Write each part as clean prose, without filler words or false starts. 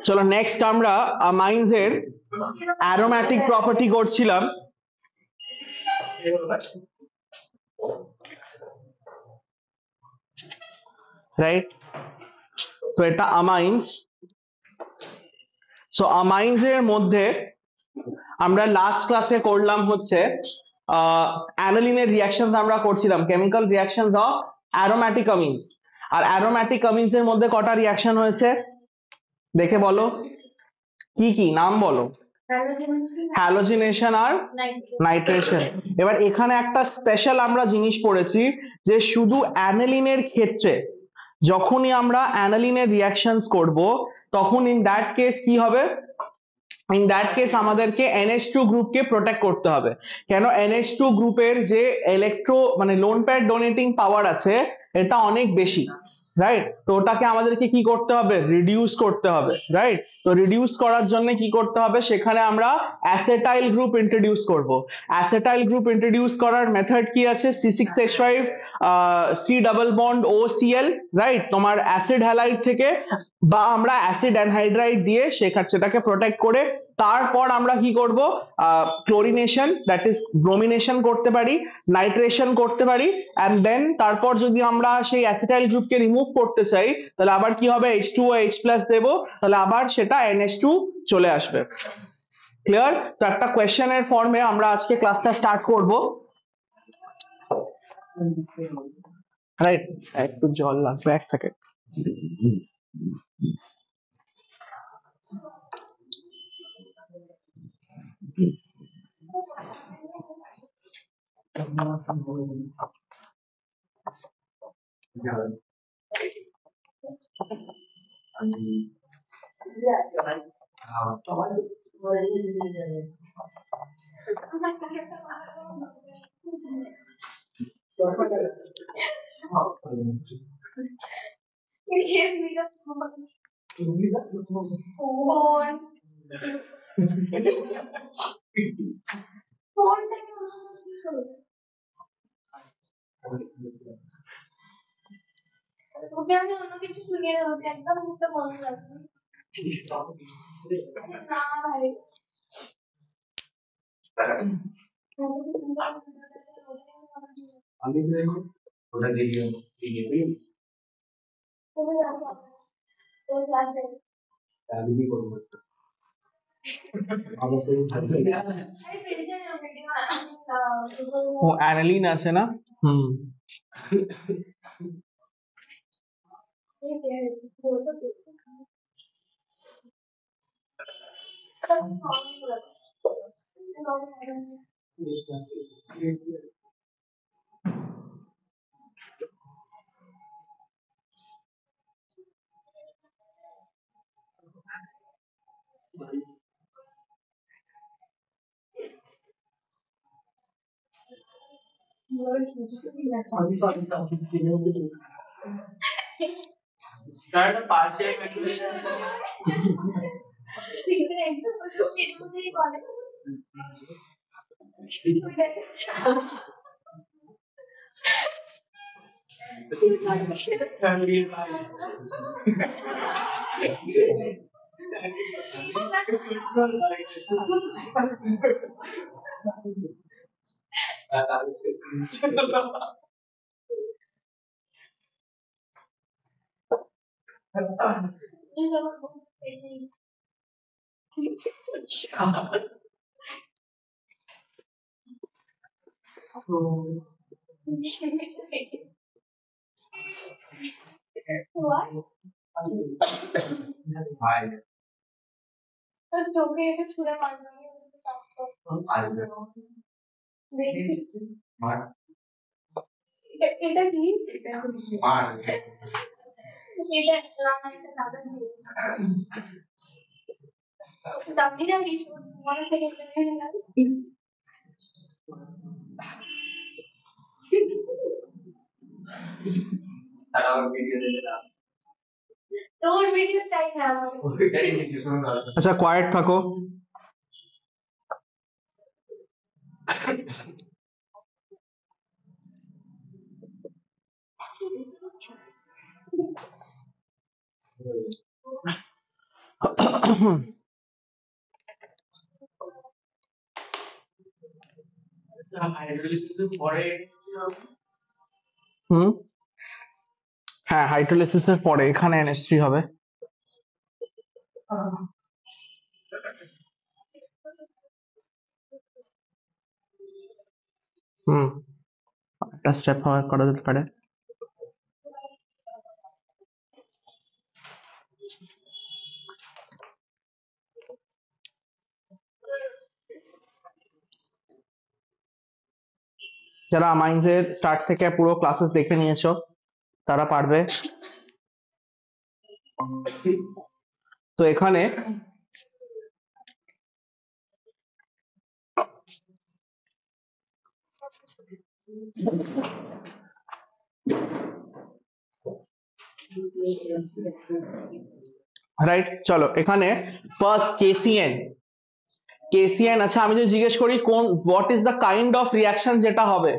চলো নেক্সট আমরা অ্যামাইনস এর অ্যারোম্যাটিক প্রপার্টি করছিলাম। রাইট, তো এটা অ্যামাইনস। সো অ্যামাইনস এর মধ্যে আমরা লাস্ট ক্লাসে করলাম হচ্ছে অ্যানালিনের রিঅ্যাকশনস আমরা করছিলাম, chemical reactions of aromatic amines. আর অ্যারোম্যাটিক অ্যামিনস এর মধ্যে কটা রিঅ্যাকশন হয়েছে দেখে বলো, কি কি নাম বলো? হ্যালোজিনেশন আর নাইট্রেশন। এবার এখানে একটা স্পেশাল আমরা জিনিস পড়েছি যে শুধু অ্যানালিনের ক্ষেত্রে যখনই আমরা অ্যানালিনের রিঅ্যাকশনস করব তখন ইন দ্যাট কেস কি হবে, ইন দ্যাট কেস আমাদেরকে NH2 গ্রুপকে প্রোটেক্ট করতে হবে। কেন? NH2 গ্রুপের যে মানে লোন প্যাড ডোনেটিং পাওয়ার আছে এটা অনেক বেশি, রাইট? তো ওটাকে আমাদেরকে কি করতে হবে, রিডিউস করতে হবে, রাইট? তো রিডিউস করার জন্য কি করতে হবে, সেখানে আমরা অ্যাসেটাইল গ্রুপ ইন্ট্রোডিউস করব। অ্যাসেটাইল গ্রুপ ইন্ট্রোডিউস করার মেথড কি আছে, C6H5 C double bond OCl, right? তোমার অ্যাসিড হ্যালাইড থেকে বা আমরা অ্যাসিড অ্যানহাইড্রাইড দিয়ে সেটাকে প্রোটেক্ট করে তারপর আমরা কি করব, ক্লোরিনেশন দ্যাট ইজ ব্রোমিনেশন করতে পারি, নাইট্রেশন করতে পারি, অ্যান্ড দেন তারপর যদি আমরা সেই অ্যাসিটাইল গ্রুপকে রিমুভ করতে চাই তাহলে আবার কি হবে, H2OH+ দেবো, তাহলে আবার সেটা NH2 চলে আসবে। ক্লিয়ার? তো একটা কোয়েশ্চেনের ফর্মে আমরা আজকে ক্লাসটা স্টার্ট করব, রাইট? একটু জল লাগবে, এক সেকেন্ড। ওকে আমি অন্য কিছু শুনিয়ে দেবো, একদম মুখটা বন্ধ রাখবো না ভাই। আমি ওটা দিয়ে তুমি জানো তোর ক্লাসে আমি কি করবো? অবশ্যই থাকবে। ও অ্যানালিন আছে না? হুম। চোখে এটা ছুঁড়ে মারবে, এটা কি এটা দাদা দামি দামি মনে থেকে তোর ভিডিও চাই না আমার। আচ্ছা কোয়াইট থাকো। হাইড্রোলিসিসের পরে হুম, হ্যাঁ হাইড্রোলিসিস এর পরে এখানে NH3 হবে। হুম, একটা স্টেপ করা যেতে পারে। যারা মাইন্ডস এর স্টার্ট থেকে পুরো ক্লাসেস দেখে নিয়েছো তারা পারবে। তো এখানে রাইট, চলো এখানে ফার্স্ট কেসিএন। আচ্ছা আমি যদি জিজ্ঞেস করি কোন what is the kind of reaction যেটা হবে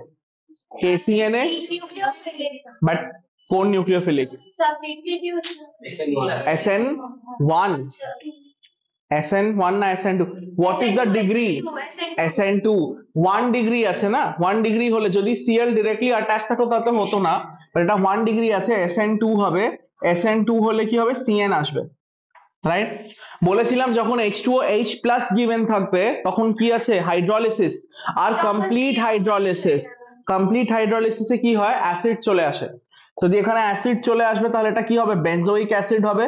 কেসিএন এ, Nucleophilic. বাট কোন নিউক্লিওফিলিক? Substitution. SN1, SN1 না SN2? What is the degree? SN2 1 degree আছে না, 1 ডিগ্রি হলে যদি Cl ডিরেক্টলি অ্যাটাচ থাকতো তাতে হতো না, বাট এটা 1 ডিগ্রি আছে, SN2 হবে। SN2 হলে কি হবে? Cn আসবে, রাইট? বলেছিলাম যখন H2O H প্লাস গিভেন থাকবে তখন কি আছে? হাইড্রোলিসিস। আর কমপ্লিট হাইড্রোলিসিসে কি হয়? অ্যাসিড চলে আসে। যদি এখানে অ্যাসিড চলে আসবে তাহলে এটা কি হবে? বেনজোইক অ্যাসিড হবে।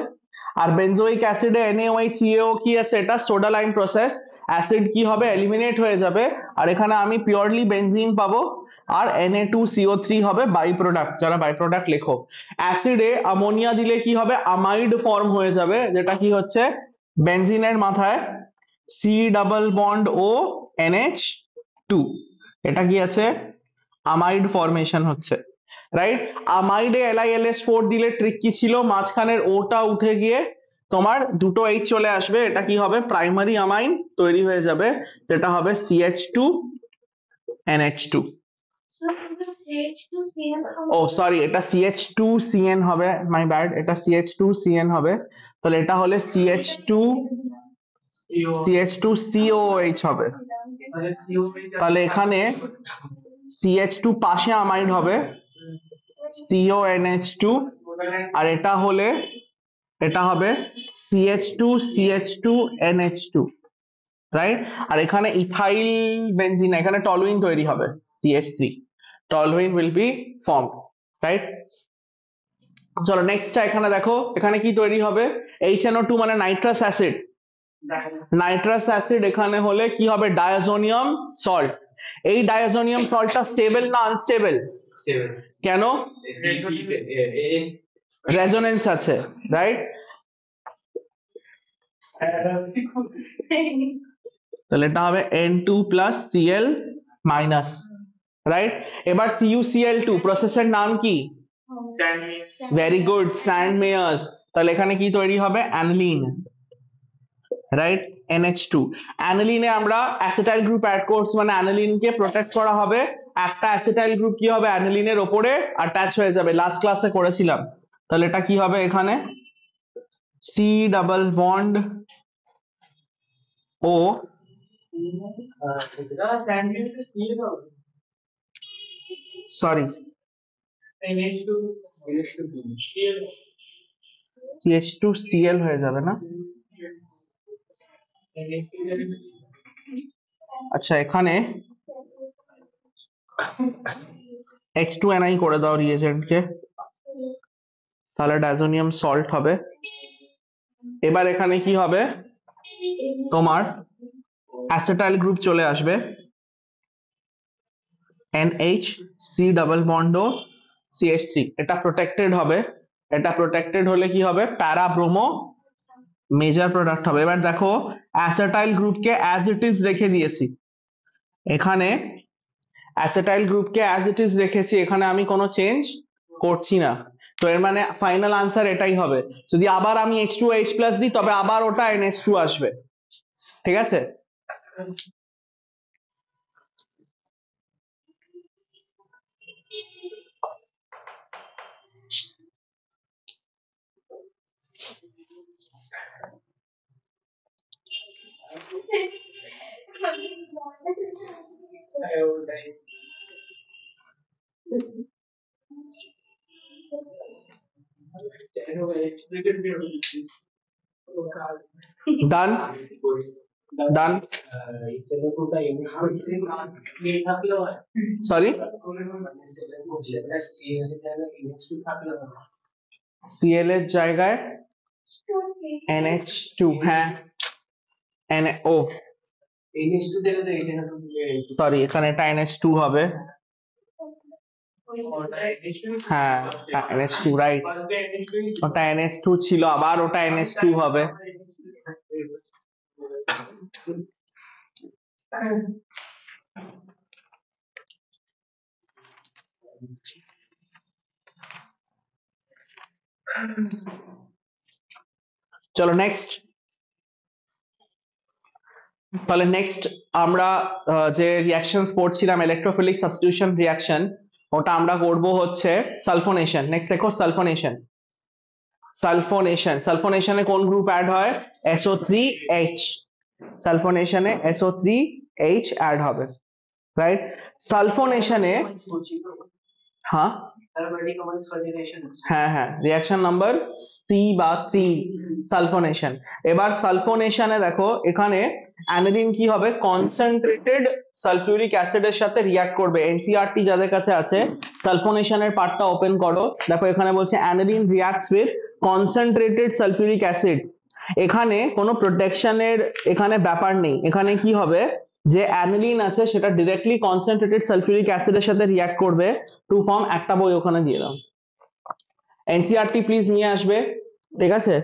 আর বেনজোইক অ্যাসিডে NaOH কি আছে? এটা সোডা লাইম প্রসেস। অ্যাসিড কি হবে? এলিমিনেট হয়ে যাবে, আর এখানে আমি পিওরলি বেনজিন পাবো, আর Na2CO3 হবে বাই প্রোডাক্ট, যারা বাই প্রোডাক্ট লেখো। অ্যাসিডে অ্যামোনিয়া দিলে কি হবে? আমাইড ফর্ম হয়ে যাবে, যেটা কি হচ্ছে বেনজিনের মাথায় সি ডাবল বন্ড ও NH2, এটা কি আছে? আমাইড ফর্মেশন হচ্ছে, রাইট? আমাইডে LiLS4 দিলে ট্রিক কি ছিল? মাঝখানের ওটা উঠে গিয়ে তোমার দুটো H চলে আসবে, এটা কি হবে? প্রাইমারি আমাইন তৈরি হয়ে যাবে, যেটা হবে CH2NH2। So, CH2CN. ও সরি, এটা CH2CN হবে, মাই ব্যাড, এটা CH2CN হবে। তাহলে এটা হলে CH2COH হবে। তাহলে এখানে CH2 পাশে আমাইড হবে, CONH2, আর এটা হলে এটা হবে CH2NH2, রাইট? আর এখানে ইথাইল বেনজিন, এখানে টলুইন তৈরি হবে, CH3, toluene will be formed, right? চলো নেক্সটটা এখানে দেখো, এখানে কি তৈরি হবে? HNO2 মানে নাইট্রাস অ্যাসিড। নাইট্রাস অ্যাসিড এখানে হলে কি হবে? Diazonium salt. এই ডায়াজোনিয়াম সল্টটা স্টেবল না আনস্টেবল? কেন? রেজোনেন্স আছে, রাইট? তাহলে এটা হবে N2 plus Cl minus, right? এবার CuCl2 প্রসেসের নাম কি? Very good, Sandmeyer's. তাহলে এখানে কি তৈরি হবে? Aniline, right? NH2। অ্যানিলিনে আমরা অ্যাসিটাইল গ্রুপ অ্যাড করছি, মানে অ্যানিলিনকে প্রোটেক্ট করা হবে। একটা অ্যাসিটাইল গ্রুপ কি হবে? অ্যানিলিনের ওপরে অ্যাটাচ হয়ে যাবে, লাস্ট ক্লাসে করেছিলাম। তাহলে এটা কি হবে? এখানে C ডাবল বন্ড ও, সরি CH2Cl হয়ে যাবে না? আচ্ছা এখানে H2Ni করে দাও রিএজেন্টকে, তাহলে ডায়াজোনিয়াম সল্ট হবে। এবার এখানে কি হবে? তোমার অ্যাসিটাইল গ্রুপ চলে আসবে, NH, C ডাবল বন্ড ও CH3, এটা প্রোটেক্টেড হবে। এটা প্রোটেক্টেড হলে কি হবে? প্যারা ব্রোমো মেজর প্রোডাক্ট হবে। এবার দেখো অ্যাসিটাইল গ্রুপকে অ্যাজ ইট ইজ রেখে দিয়েছি, এখানে অ্যাসিটাইল গ্রুপকে অ্যাজ ইট ইজ রেখেছি, এখানে আমি কোনো চেঞ্জ করছি না। তো এর মানে ফাইনাল আনসার এটাই হবে। যদি আবার আমি H2H প্লাস দিই তবে আবার ওটা NH2 আসবে, ঠিক আছে? ডান ডান সরি Cl এর জায়গায় NH2 হ্যাঁ NO সরি এখানে এটা NH2 হবে হ্যাঁ NH2 রাইট ওটা NH2 ছিল আবার ওটা NH2 হবে চলো নেক্সট তাহলে নেক্সট আমরা যে রিঅ্যাকশন পড়ছিলাম ইলেকট্রোফিলিক সাবস্টিটিউশন রিঅ্যাকশন ওটা আমরা করব হচ্ছে সালফোনেশন নেক্সট দেখো সালফোনেশন সালফোনেশনে কোন গ্রুপ অ্যাড হয় SO3H সালফোনেশনে SO3H অ্যাড হবে রাইট সালফোনেশনে হ্যাঁ হ্যাঁ হ্যাঁ রিঅ্যাকশন নাম্বার সি বা 3 সালফোনেশন এবার সালফোনেশনে দেখো এখানে অ্যানিলিন কি হবে কনসেন্ট্রেটেড সালফিউরিক অ্যাসিডের সাথে রিঅ্যাক্ট করবে এনসিইআরটি যাদের কাছে আছে সালফোনেশনের পার্টটা ওপেন করো দেখো এখানে বলছে aniline reacts with concentrated sulphuric acid এখানে কোনো প্রোটেকশনের এখানে ব্যাপার নেই এখানে কি হবে যে অ্যানিলিন আছে সেটা ডিরেক্টলি কনসেন্ট্রেটেড সালফিউরিক অ্যাসিডের সাথে রিঅ্যাক্ট করবে টু ফর্ম একটা বই ওখানে দিয়ে দাও এনসিইআরটি প্লিজ নিয়ে আসবে ঠিক আছে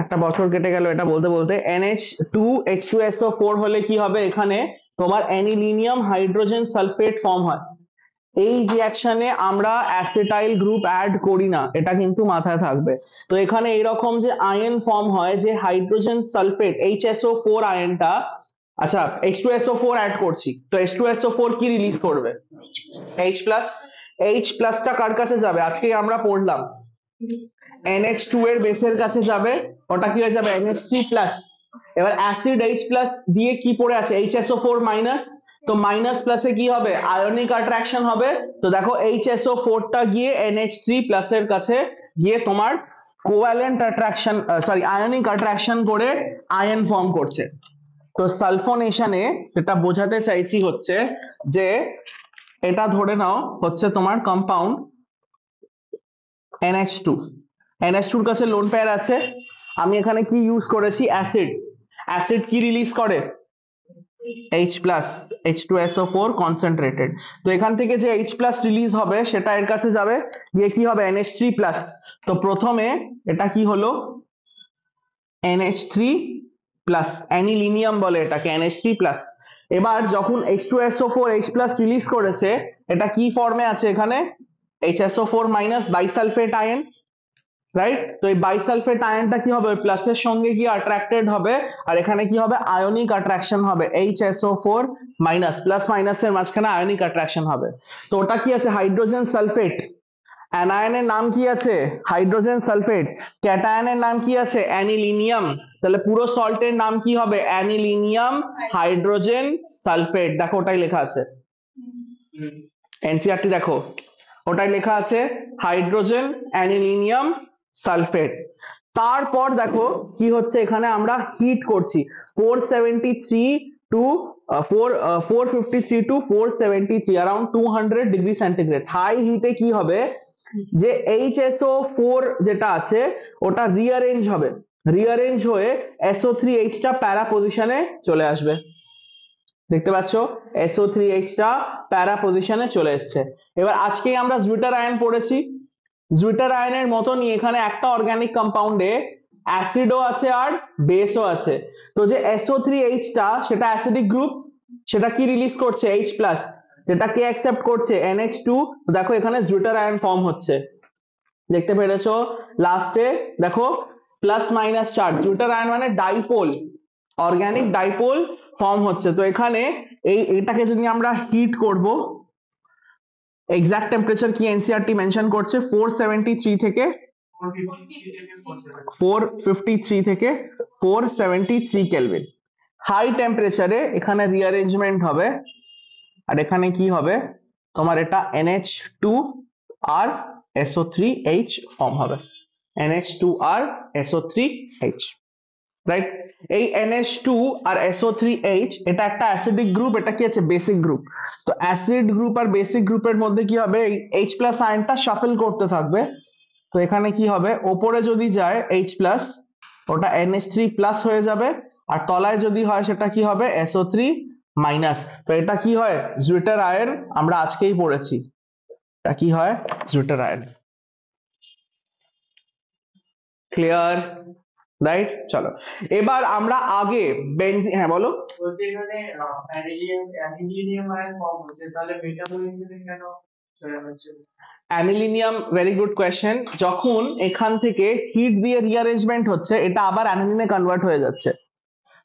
একটা বছর কেটে গেল এটা বলতে বলতে NH2H2SO4 হলে কি হবে এখানে তোমার অ্যানিলিনিয়াম হাইড্রোজেন সালফেট ফর্ম হয় এই রিঅ্যাকশনে আমরা অ্যাসিটাইল গ্রুপ অ্যাড করি না এটা কিন্তু মাথায় থাকবে তো এখানে এইরকম যে আয়ন ফর্ম হয় যে হাইড্রোজেন সালফেট HSO4 আয়নটা আচ্ছা H2SO4 অ্যাড করছি তো H2SO4 কি রিলিজ করবে H প্লাস H প্লাসটা কার কাছে যাবে আজকে আমরা পড়লাম NH2 এর বেসের কাছে যাবে ওটা কি হয়ে যাবে NH3 প্লাস এবার অ্যাসিড H প্লাস দিয়ে কি পড়ে আছে HSO4 মাইনাস তো মাইনাস প্লাসে কি হবে আয়নিক অ্যাট্রাকশন হবে তো দেখো HSO4 টা গিয়ে NH3 প্লাস এর কাছে গিয়ে তোমার covalent attraction sorry ionic attraction করে আয়ন ফর্ম করছে তো সালফোনেশনে যেটা বোঝাতে চাইছি হচ্ছে যে এটা ধরে নাও হচ্ছে তোমার কম্পাউন্ড NH2 NH2 এর কাছে লোন পেয়ার আছে আমি এখানে কি ইউজ করেছি অ্যাসিড কি রিলিজ করে H প্লাস H2SO4 কনসেন্ট্রেটেড তো এখান থেকে যে H প্লাস রিলিজ হবে সেটা এর কাছে যাবে গিয়ে কি হবে NH3 প্লাস তো প্রথমে এটা কি হলো NH3 প্লাস অ্যানিলিনিয়াম বলে এটাকে NH3 প্লাস এবার যখন H2SO4 H প্লাস রিলিজ করেছে এটা কি ফর্মে আছে এখানে HSO4 minus bisulphate ion right তো এই বাইসালফেট আয়নটা কি হবে প্লাসের সঙ্গে গিয়ে অ্যাট্রাক্টেড হবে আর এখানে কি হবে আয়নিক অ্যাট্রাকশন হবে HSO4 মাইনাস প্লাস মাইনাসের মাঝখানে আয়নিক অ্যাট্রাকশন হবে তো ওটা কি আছে হাইড্রোজেন সালফেট অ্যানায়নের নাম কি আছে হাইড্রোজেন সালফেট ক্যাটায়নের নাম কি আছে অ্যানিলিনিয়াম তাহলে পুরো সল্টের নাম কি হবে অ্যানিলিনিয়াম হাইড্রোজেন সালফেট দেখো ওটাই লেখা আছে এনসিইআরটি দেখো ওটাই লেখা আছে হাইড্রোজেন অ্যানিলিনিয়াম সালফেট তারপর দেখো কি হচ্ছে এখানে আমরা হিট করছি 473 to 453 to 473 around 200 degree centigrade high হিটে কি হবে যে HSO4 যেটা আছে ওটা রিঅ্যারেঞ্জ হয়ে SO3H টা প্যারা পজিশনে চলে আসবে দেখতে পাচ্ছ SO3H টা প্যারা পজিশনে চলে এসেছে এবার আজকেই আমরা জুইটার আয়ন পড়েছি জুইটার আয়নের মতনই এখানে একটা অর্গানিক কম্পাউন্ডে অ্যাসিডও আছে আর বেসও আছে তো যে SO3H টা সেটা অ্যাসিডিক গ্রুপ সেটা কি রিলিজ করছে H প্লাস যেটা কে অ্যাকসেপ্ট করছে NH2 দেখো এখানে জুইটার আয়ন ফর্ম হচ্ছে দেখতে পেরেছো লাস্টে দেখো প্লাস মাইনাস চার্জ জুইটার আয়ন মানে ডাইপোল অর্গানিক ডাইপোল ফর্ম হচ্ছে তো এখানে এটাকে যদি আমরা হিট করব এক্সাক্ট টেম্পারেচার কি এনসিইআরটি মেনশন করছে 473 থেকে 453 থেকে 473 কেলভিন। হাই টেম্পারেচারে এখানে রিঅ্যারেঞ্জমেন্ট হবে, আর এখানে কি হবে তোমার, এটা NH2 আর SO3H ফর্ম হবে, NH2 আর SO3H, রাইট? এই NH2 আর SO3H এটা একটা অ্যাসিডিক গ্রুপ, এটা কি আছে, বেসিক গ্রুপ। তো অ্যাসিড গ্রুপ আর বেসিক গ্রুপের মধ্যে কি হবে, এই H প্লাস আয়নটা শাফল করতে থাকবে। তো এখানে কি হবে, ওপরে যদি যায় H প্লাস, ওটা NH3 প্লাস হয়ে যাবে, আর তলায় যদি হয় সেটা কি হবে, SO3 মাইনাস। তো এটা কি হয়, জুইটার আয়ন, আমরা আজকেই পড়েছি এটা কি হয়, জুইটার আয়ন। Clear, right? চলো এবার আমরা আগে বেনজিন, হ্যাঁ বলো। বলছে এখানে অ্যানিলিনিয়াম আয়ন ফর্ম হচ্ছে, তাহলে মেটাবলিজমে কেন হচ্ছে? অ্যানিলিনিয়াম, ভেরি গুড কোয়েশ্চেন। যখন এখান থেকে হিট দিয়ে রিঅ্যারেঞ্জমেন্ট হচ্ছে, এটা আবার অ্যানিলিনে কনভার্ট হয়ে যাচ্ছে,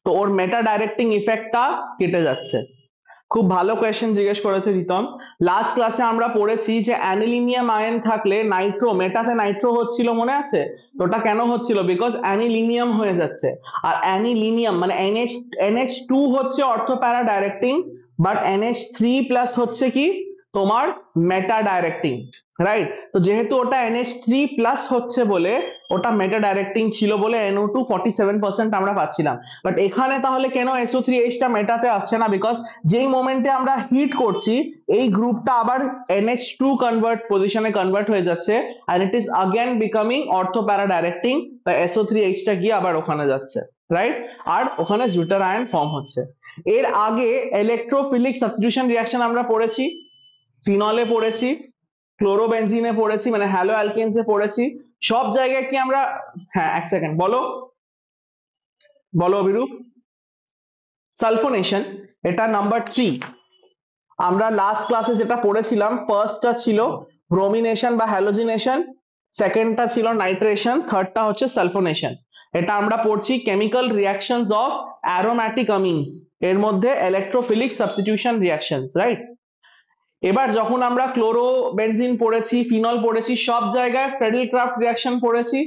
তো ওর মেটা ডাইরেক্টিং ইফেক্টটা কেটে যাচ্ছে। খুব ভালো কোয়েশ্চেন জিজ্ঞেস করেছে রিতম। লাস্ট ক্লাসে আমরা পড়েছি যে অ্যানিলিনিয়াম আয়ন থাকলে নাইট্রো, মেটাতে নাইট্রো হচ্ছিল, মনে আছে? তো ওটা কেন হচ্ছিল, বিকজ অ্যানিলিনিয়াম হয়ে যাচ্ছে। আর অ্যানিলিনিয়াম মানে NH2 হচ্ছে অর্থো প্যারা ডাইরেক্টিং, বাট NH3 প্লাস হচ্ছে কি তোমার মেটা ডাইরেক্টিং, রাইট? তো যেহেতু ওটা NH3 প্লাস হচ্ছে বলে ওটা মেটা ডাইরেক্টিং ছিল বলে NO2 47% আমরা পাচ্ছিলাম। বাট এখানে তাহলে কেন SO3H টা মেটাতে আসছে না, বিকজ যেই মোমেন্টে আমরা হিট করছি এই গ্রুপটা আবার NH2 কনভার্ট পজিশনে কনভার্ট হয়ে যাচ্ছে, and it is again becoming ortho para directing, তাই SO3H টা গিয়ে আবার ওখানে যাচ্ছে, রাইট? আর ওখানে জুটার আয়ন ফর্ম হচ্ছে। এর আগে ইলেকট্রোফিলিক সাবস্টিটিউশন রিঅ্যাকশন আমরা পড়েছি, ফিনলে পড়েছি, ক্লোরোবেনজিনে পড়েছি, মানে হ্যালো অ্যালকেনসে পড়েছি। সব জায়গায় কি আমরা, হ্যাঁ এক সেকেন্ড বলো, বলো অভিরূপ। সালফোনেশন, এটা নাম্বার 3। আমরা লাস্ট ক্লাসে যেটা পড়েছিলাম, ফার্স্টটা ছিল ব্রোমিনেশন বা হ্যালোজিনেশন, সেকেন্ডটা ছিল নাইট্রেশন, থার্ডটা হচ্ছে সালফোনেশন। এটা আমরা পড়ছি chemical reactions of aromatic amines, এর মধ্যে ইলেকট্রোফিলিক সাবস্টিটিউশন রিঅ্যাকশনস, রাইট? এবার যখন আমরা ক্লোরোবেনজিন পড়েছি, ফিনল পড়েছি, সব জায়গায় ফ্রেডেল-ক্রাফট রিঅ্যাকশন পড়েছি,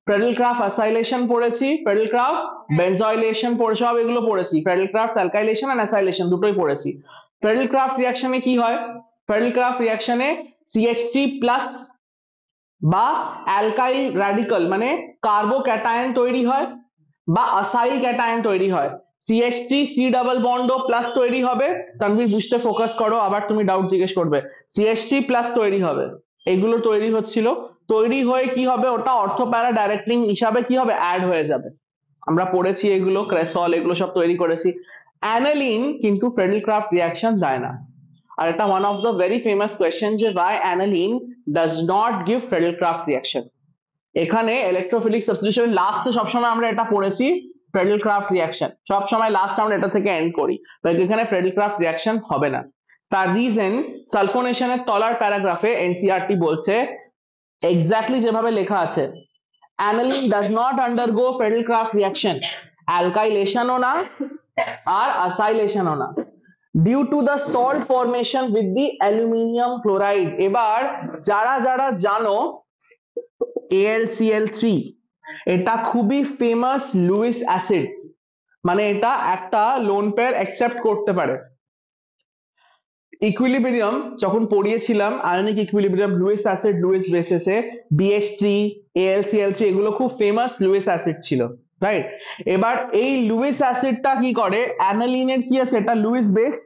ফ্রেডেল-ক্রাফট অ্যাসাইলেশন পড়েছি, ফ্রেডেল-ক্রাফট বেনজয়েলেশন পড়েছি, সব এগুলো পড়েছি। ফ্রেডেল-ক্রাফট অ্যালকাইলেশন আর অ্যাসাইলেশন দুটোই পড়েছি। ফ্রেডেল-ক্রাফট রিঅ্যাকশনে কি হয়, ফ্রেডেল-ক্রাফট রিঅ্যাকশনে CH3 প্লাস বা অ্যালকাইল রাডিকাল মানে কার্বোক্যাটায়ন তৈরি হয় বা অ্যাসাইল ক্যাটায়ন তৈরি হয়। CH3 C ডাবল বন্ড ও প্লাস তৈরি হবে, তানভীর বুঝতে ফোকাস করো, আবার তুমি ডাউট জিজ্ঞেস করবে। CH3 প্লাস তৈরি হবে, এগুলো তৈরি হচ্ছিল, তৈরি হয়ে কি হবে, ওটা অর্থো প্যারা ডাইরেক্টিং হিসাবে কি হবে, অ্যাড হয়ে যাবে। আমরা পড়েছি এগুলো, ক্রেসল এগুলো সব তৈরি করেছি। অ্যানালিন কিন্তু ফ্রেডেল-ক্রাফট রিঅ্যাকশন দেয় না, আর এটা one of the very famous question যে why aniline does not give Friedel-Crafts reaction। এখানে ইলেকট্রোফিলিক সাবস্টিটিউশন লাস্টে সবসময় আমরা এটা পড়েছি, ফ্রেডেল-ক্রাফট রিঅ্যাকশন সবসময় লাস্ট আমরা এটা থেকে এন্ড করি, তো এখানে ফ্রেডেল-ক্রাফট রিঅ্যাকশন হবে না। তার রিজন, সালফোনেশনের তলার প্যারাগ্রাফে NCERT বলছে এক্স্যাক্টলি যেভাবে লেখা আছে, aniline does not undergo Friedel Crafts reaction, অ্যালকাইলেশনও না আর অ্যাসাইলেশনও না, due to the salt formation with the aluminium chloride. এবার যারা যারা জানো AlCl3 এটা খুবই ফেমাস লুইস অ্যাসিড, মানে এটা একটা লোন পেয়ার অ্যাকসেপ্ট করতে পারে। ইকুইলিব্রিয়াম যখন পড়িয়েছিলাম, ionic equilibrium, Lewis acid Lewis বেসিসে, BH3 AlCl3 এগুলো খুব ফেমাস লুইস অ্যাসিড ছিল, রাইট? এবার এই লুইস অ্যাসিডটা কি করে, অ্যানালিনের কি আছে, এটা লুইস বেস,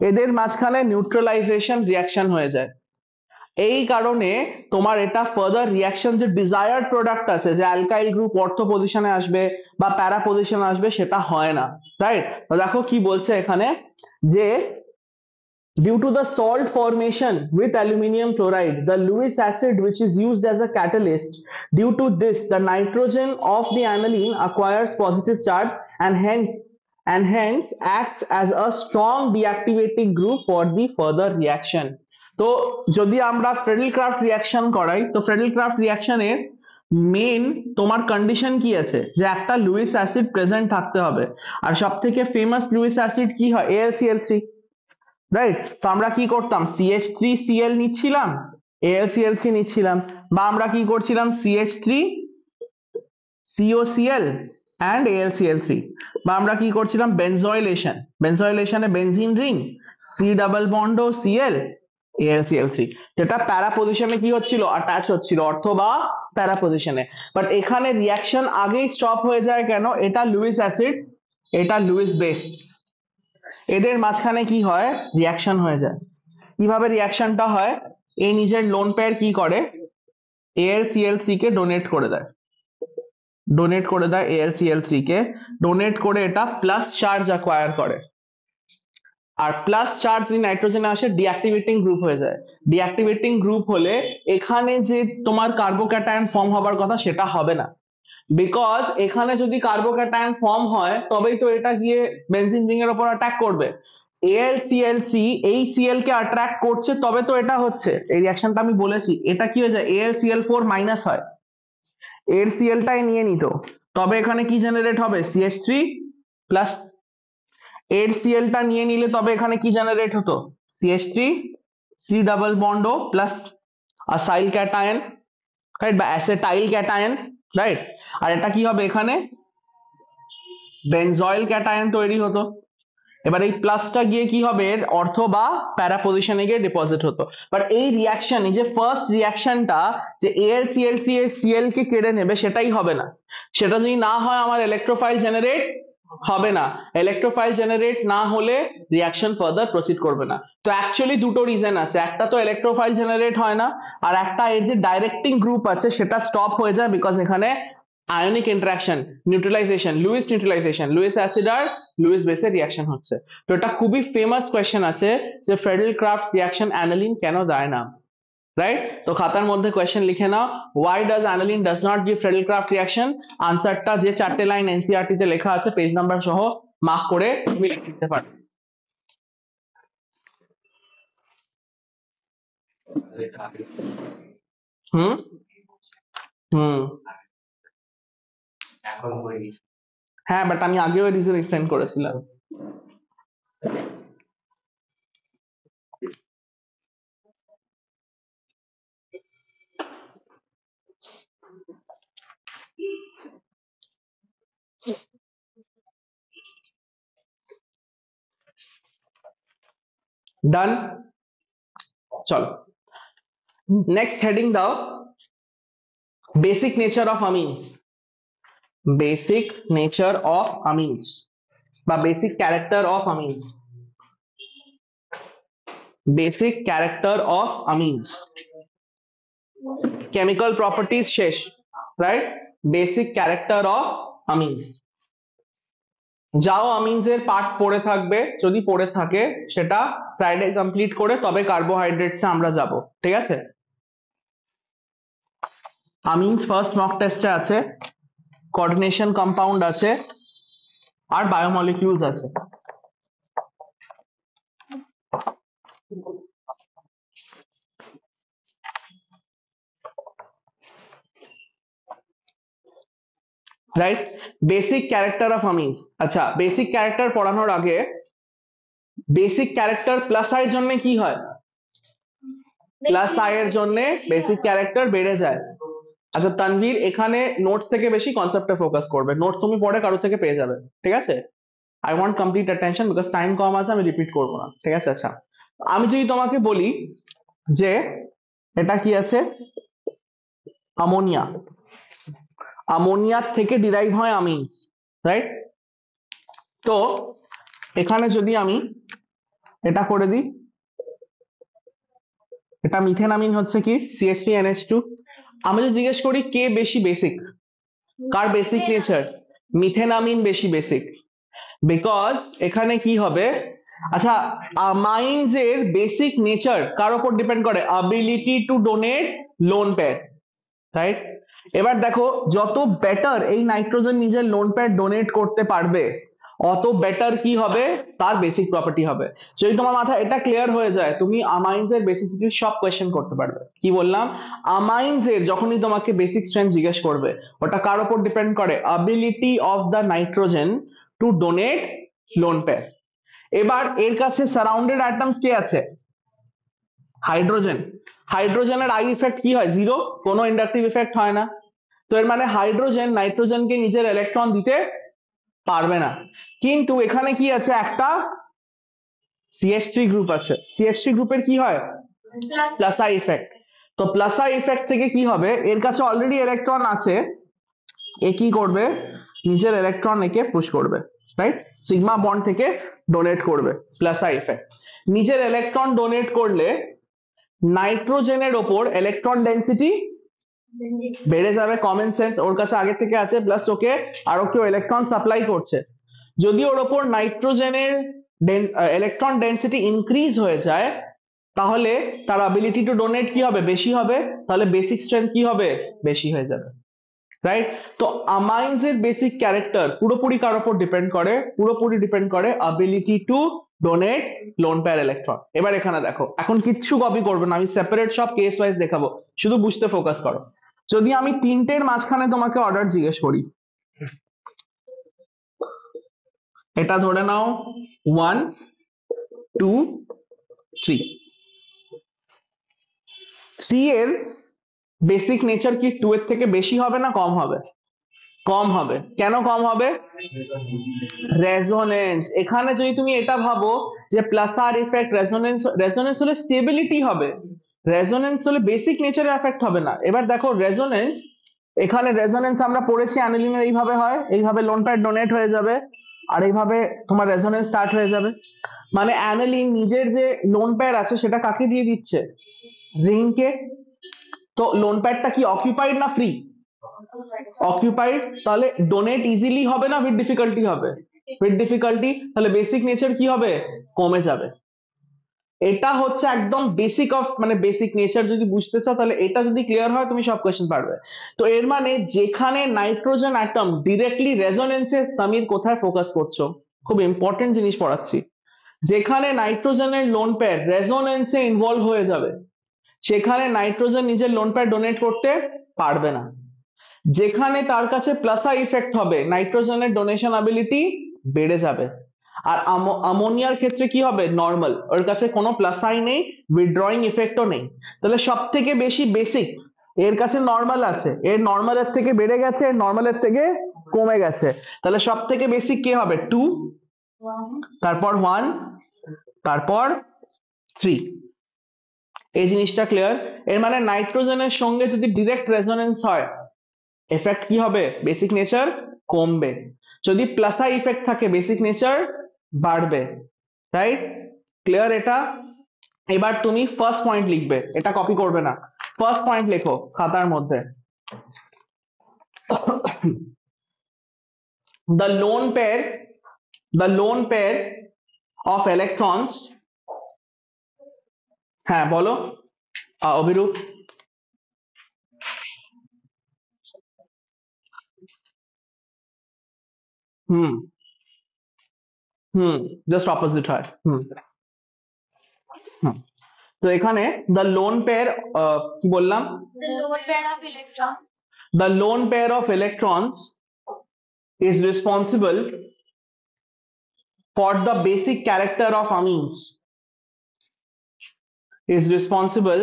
এদের মাঝখানে নিউট্রালাইজেশন রিঅ্যাকশন হয়ে যায়। এই কারণে তোমার এটা ফার্দার রিঅ্যাকশন যে ডিজায়ার্ড প্রোডাক্ট আছে, যে অ্যালকাইল গ্রুপ অর্থো পজিশনে আসবে বা প্যারা পজিশনে আসবে, সেটা হয় না, রাইট? তো দেখো কি বলছে এখানে, যে due to the salt formation with aluminium chloride, the Lewis acid which is used as a catalyst, due to this the nitrogen of the aniline acquires positive charge and hence acts as a strong deactivating group for the further reaction। তো যদি আমরা ফ্রেডেল-ক্রাফট reaction করাই, তো ফ্রেডেল-ক্রাফট রিঅ্যাকশনের main তোমার condition কি আছে, যে একটা লুইস অ্যাসিড প্রেজেন্ট থাকতে হবে, আর সব থেকে ফেমাস লুইস অ্যাসিড কি হয়, AlCl3, রাইট? তো আমরা কি করতাম, CH3Cl নিচ্ছিলাম, AlCl3 নিচ্ছিলাম, বা আমরা কি করছিলাম CH3 COCl and AlCl3, বা আমরা কি করছিলাম বেনজয়েলেশনে benzene ring C double bond O Cl AlCl3, যেটা প্যারা পজিশনে কি হচ্ছিল, অ্যাটাচ হচ্ছিল অথবা প্যারা পজিশনে। বাট এখানে রিয়াকশন আগেই স্টপ হয়ে যায় কেন? এটা লুইস অ্যাসিড, এটা লুইস বেস, এদের মাঝখানে কি হয়, রিয়াকশন হয়ে যায়। কিভাবে রিয়াকশনটা হয়? এই নিজের লোন পেয়ার কি করে, AlCl3 কে ডোনেট করে দেয়, AlCl3 কে ডোনেট করে এটা প্লাস চার্জ অ্যাকোয়ার করে, আর প্লাস চার্জ যদি নাইট্রোজেনে আসে ডিঅ্যাক্টিভেটিং গ্রুপ হয়ে যায়। ডিঅ্যাক্টিভেটিং গ্রুপ হলে এখানে যে তোমার কার্বোক্যাটায়ন ফর্ম হবার কথা সেটা হবে না, বিকজ এখানে যদি কার্বোক্যাটায়ন ফর্ম হয় তবেই তো এটা গিয়ে বেনজিন রিং এর উপর অ্যাটাক করবে। AlCl3 এই Cl কে অ্যাট্রাক্ট করছে তবে তো এটা হচ্ছে, এই রিঅ্যাকশনটা আমি বলেছি, এটা কি হয়ে যায় AlCl4 মাইনাস হয়, এর Cl টাই নিয়ে নিত, তবে এখানে কি জেনারেট হবে CH3 প্লাস, এর Cl টা নিয়ে নিলে তবে এখানে কি জেনারেট হতো CH3 C ডাবল বন্ড ও প্লাস অ্যাসাইল ক্যাটায়ন, রাইট, বা অ্যাসেটাইল ক্যাটায়ন, রাইট, আর এটা কি হবে এখানে বেনজয়েল ক্যাটায়ন তৈরি হতো। এবার এই প্লাসটা গিয়ে কি হবে, এর অর্থ বা প্যারা পজিশনে গিয়ে ডিপোজিট হতো। বাট এই রিয়াকশন, এই যে ফার্স্ট রিয়াকশনটা যে AlCl3 এর Cl কে কেড়ে নেবে সেটাই হবে না, সেটা যদি না হয় আমার ইলেকট্রোফাইল জেনারেট হবে না, ইলেকট্রোফাইল জেনারেট না হলে রিয়াকশন ফার্দার প্রসিড করবে না। তো অ্যাকচুয়ালি দুটো রিজন আছে, একটা তো ইলেকট্রোফাইল জেনারেট হয় না, আর একটা এর যে ডাইরেক্টিং গ্রুপ আছে সেটা স্টপ হয়ে যায়, বিকজ এখানে ionic interaction, neutralisation, Lewis acid আর লুইস বেসের রিয়াকশন হচ্ছে। তো এটা খুবই ফেমাস কোয়েশ্চেন আছে যে ফ্রেডেল ক্রাফট রিয়াকশন অ্যানালিন কেন দেয় না, রাইট? তো খাতার মধ্যে কোয়েশ্চেন লিখে নাও, why does aniline does not give Friedel Crafts reaction? আনসারটা যে চারটে লাইন এনসিইআরটি তে লেখা আছে পেজ নাম্বার সহ মার্ক করে তুমি লিখে দিতে পারো। হুম হুম হ্যাঁ, বাট আমি আগেও রিজন এক্সপ্লেন করেছিলাম। ডান, চলো নেক্সট হেডিং দাও, basic nature of amines, basic nature of amines বা basic character of amines, basic character of amines, chemical properties শেষ, right, basic character of amines. যাও আমিনস এর পার্ট পড়ে থাকবে, যদি পড়ে থাকে সেটা ফ্রাইডে কমপ্লিট করে তবে কার্বোহাইড্রেটসে আমরা যাব, ঠিক আছে? আমিনস ফার্স্ট মক টেস্টে আছে, কোঅর্ডিনেশন কম্পাউন্ড আছে, আর বায়োমলিকিউলস আছে। Right, basic character of Amin's. আচ্ছা, বেসিক ক্যারেক্টার পড়ানোর আগে বেসিক ক্যারেক্টার প্লাস আই এর জন্য কি হয়? প্লাস আই এর জন্য বেসিক ক্যারেক্টার বেড়ে যায়। আচ্ছা তানভীর, এখানে নোটস থেকে বেশি কনসেপ্টে ফোকাস করবে, নোটস তুমি পড়ে কারো থেকে পেয়ে যাবে, ঠিক আছে? I want complete attention, because time কম আছে, আমি রিপিট করবো না, ঠিক আছে? আচ্ছা, আমি যদি তোমাকে বলি যে এটা কি আছে, অ্যামোনিয়া, অ্যামোনিয়ার থেকে ডিরাইভ হয় আমিনস, রাইট? তো এখানে যদি আমি এটা করে দিই, এটা মিথেন আমিন হচ্ছে কি CH3NH2। আমি যদি জিজ্ঞেস করি কে বেশি বেসিক, কার বেসিক নেচার? মিথেন আমিন বেশি বেসিক, বিকজ এখানে কি হবে, আচ্ছা আমাইনস এর বেসিক নেচার কার উপর ডিপেন্ড করে? Ability to donate lone pair, right? এবার দেখো যত বেটার এই নাইট্রোজেন নিজের লোন পেয়ার ডোনেট করতে পারবে অত বেটার কি হবে, তার বেসিক প্রপার্টি হবে। যদি তোমার মাথায় এটা ক্লিয়ার হয়ে যায় তুমি আমাইনস এর বেসিসিটি সব কোয়েশ্চেন করতে পারবে। কি বললাম? আমাইনস এর যখনই তোমাকে বেসিক স্ট্রেংথ জিজ্ঞেস করবে ওটা কার উপর ডিপেন্ড করে? Ability of the nitrogen two donate lone pair. এবার এর কাছে সারাউন্ডেড অ্যাটমস কে আছে? হাইড্রোজেন। হাইড্রোজেনের আই ইফেক্ট কি হয়? জিরো, কোনো ইন্ডাকটিভ ইফেক্ট হয় না। তো এর মানে হাইড্রোজেন নাইট্রোজেনকে নিজের ইলেকট্রন দিতে পারবে না। কিন্তু এখানে কি আছে, একটা CH3 গ্রুপ আছে। CH3 গ্রুপের কি হয়? Plus I effect. তো প্লাস আই ইফেক্ট থেকে কি হবে, এর কাছে অলরেডি ইলেকট্রন আছে, এ কি করবে, নিজের ইলেকট্রন একে পুশ করবে, রাইট? সিগমা বন্ড থেকে ডোনেট করবে, প্লাস আই ইফেক্ট। নিজের ইলেকট্রন ডোনেট করলে নাইট্রোজেনের ওপর ইলেকট্রন ডেন্সিটি বেড়ে যাবে, কমন সেন্স, ওর কাছে আগে থেকে আছে, প্লাস ওকে আরো কেউ ইলেকট্রন সাপ্লাই করছে। যদি ওর ওপর নাইট্রোজেনের ইলেকট্রন ডেন্সিটি ইনক্রিজ হয়ে যায়, তাহলে তার অ্যাবিলিটি টু ডোনেট কি হবে, বেশি হবে, তাহলে বেসিক স্ট্রেংথ কি হবে, বেশি হয়ে যাবে, রাইট? তো আমাইন্স এর বেসিক ক্যারেক্টার পুরোপুরি কার উপর ডিপেন্ড করে? পুরোপুরি ডিপেন্ড করে ability to donate lone pair electron. এবার এখানে দেখো, এখন কিচ্ছু কপি করবে না, আমি সেপারেট সব কেস ওয়াইজ দেখাবো, শুধু বুঝতে ফোকাস করো। যদি আমি তিনটের মাঝখানে তোমাকে অর্ডার জিজ্ঞেস করি, এটা ধরে নাও 1 2 3, 3 এর বেসিক নেচার কি 2 এর থেকে বেশি হবে না কম হবে? কম হবে। কেন কম হবে? রেজোনেন্স। এখানে যদি তুমি এটা ভাবো যে প্লাস আর ইফেক্ট, রেজোনেন্স, রেজোনেন্স হলে স্টেবিলিটি হবে, রেজোনেন্স হলে বেসিক নেচারে এফেক্ট হবে না। এবার দেখো রেজোনেন্স, এখানে রেজোনেন্স আমরা পড়েছি অ্যানিলিনের এইভাবে হয়, এইভাবে লোন পেয়ার ডোনেট হয়ে যাবে, আর এইভাবে তোমার রেজোনেন্স স্টার্ট হয়ে যাবে। মানে অ্যানিলিন নিজের যে লোন পেয়ার আছে সেটা কাকে দিয়ে দিচ্ছে? রিংকে। তো লোন পেয়ারটা কি অকিউপাইড না ফ্রি? অকিউপাইড, তাহলে ডোনেট ইজিলি হবে না উইথ ডিফিকাল্টি হবে? উইথ ডিফিকাল্টি, তাহলে বেসিক নেচার কি হবে, কমে যাবে। এটা হচ্ছে একদম বেসিক অফ, মানে বেসিক নেচার যদি বুঝতে চাও তাহলে এটা যদি ক্লিয়ার হয় তুমি সব কোয়েশ্চেন পারবে। তো এর মানে যেখানে নাইট্রোজেন অ্যাটম ডিরেক্টলি রেজোনেন্সে, সমীর কোথায় ফোকাস করছো, খুব ইম্পর্টেন্ট জিনিস পড়াচ্ছি, যেখানে নাইট্রোজেনের লোন পেয়ার রেজোনেন্সে ইনভলভ হয়ে যাবে সেখানে নাইট্রোজেন নিজের লোন পেয়ার ডোনেট করতে পারবে না। যেখানে তার কাছে প্লাস আই ইফেক্ট হবে, নাইট্রোজেনের ডোনেশন অ্যাবিলিটি বেড়ে যাবে। আর অ্যামোনিয়ার ক্ষেত্রে কি হবে, নর্মাল, ওর কাছে কোনো প্লাস আই নেই, উইথড্রয়িং ইফেক্টও নেই, তাহলে সব থেকে বেশি বেসিক এর কাছে নর্মাল আছে, এর নর্মালের থেকে বেড়ে গেছে, এর নর্মালের থেকে কমে গেছে, তাহলে সব থেকে বেসিক কে হবে, 2, তারপর 1, তারপর 3। এই জিনিসটা ক্লিয়ার? এর মানে নাইট্রোজেনের সঙ্গে যদি ডিরেক্ট রেজোনেন্স হয়, এফেক্ট কি হবে, বেসিক নেচার কমবে। যদি প্লাস আই ইফেক্ট থাকে বেসিক নেচার বাড়বে, রাইট? ক্লিয়ার এটা? এবার তুমি ফার্স্ট পয়েন্ট লিখবে, এটা কপি করবে না, ফার্স্ট পয়েন্ট লেখো খাতার মধ্যে। the lone pair of electrons, হ্যাঁ বলো অভিরূপ। হুম হুম, জাস্ট অপোজিট হয়। হুম হুম। তো এখানে দ্য লোন পেয়ার, কি বললাম, The lone pair of electrons the lone pair of electrons is responsible for the basic character of amines, is responsible